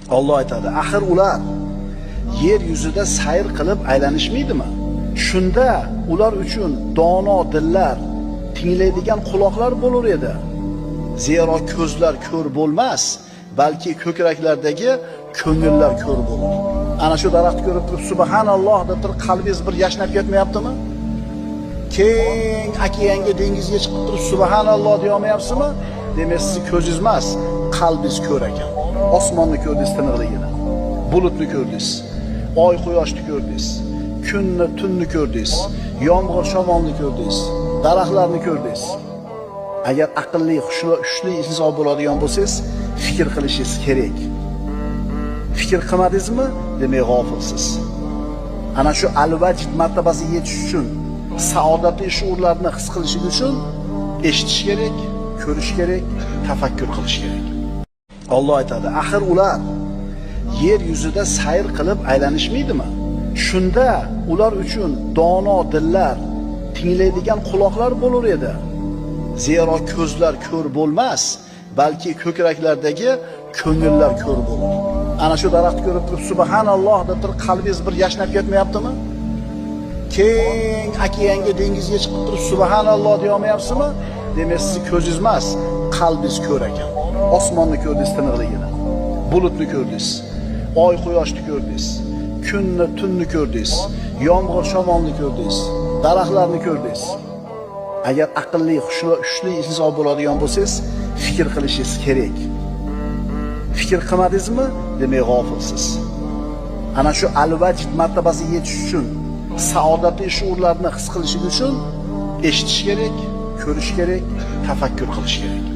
Alloh aytadi, axir ular yer yuzida sayr qilib aylanishmaydimi? Shunda ular uchun dono dillar, tinglaydigan quloqlar bo'lar edi. Zero ko'zlar ko'r bo'lmas, balki ko'kraklardagi ko'ngillar ko'r bo'lar. Ana shu daraxt ko'rib turib subhanalloh deb turib qalbingiz bir yashnab ketmayaptimi? Keng okeanga, dengizga chiqib turib subhanalloh deya olmayapsizmi? Demak, sizni ko'zingiz emas, qalbingiz ko'r ekan. Osmonni ko'rdingiz tiniqligini, bulutni ko'rdingiz, oy quyoshni ko'rdingiz, kunni tunni ko'rdingiz, yomg'ir shamolni ko'rdingiz, daraxtlarni ko'rdingiz. Agar aqlli, xushli inson bo'ladigan bo'lsangiz, fikr qilishingiz kerak. Fikr qilmadingizmi? Demak, g'ofilsiz. Ana shu al-vajd martabasiga yetish uchun, saodatli shuurlarni his qilish uchun eshitish kerak, ko'rish kerak, tafakkur qilish kerak. Alloh aytadi, axir ular yer yuzida sayr qilib aylanishmaydimi? Shunda ular uchun dono dillar, tinglaydigan quloqlar bo'lar edi. Zero ko'zlar ko'r bo'lmas, balki ko'kraklardagi ko'ngillar ko'r bo'lar. Ana shu daraxt ko'rib turib subhanalloh deb turib qalbingiz bir yashnab ketmayaptimi? Keng okeanga, dengizga chiqib turib subhanalloh deya olmayapsizmi? Demak, sizni ko'zingiz emas, qalbingiz ko'r ekan. Osmonni ko'rdingiz tiniqligini, bulutni ko'rdingiz, oy quyoshni ko'rdingiz, kunni tunni ko'rdingiz, yomg'ir shamolni ko'rdingiz, daraxtlarni ko'rdingiz. Agar aqlli, xushli inson bo'ladigan bo'lsangiz, fikr qilishingiz kerak. Fikr qilmadingizmi? Demak, g'ofilsiz. Ana shu al-vajd martabasiga yetish uchun, saodatli shuurlarni his qilish uchun eshitish kerak, ko'rish kerak, tafakkur qilish kerak.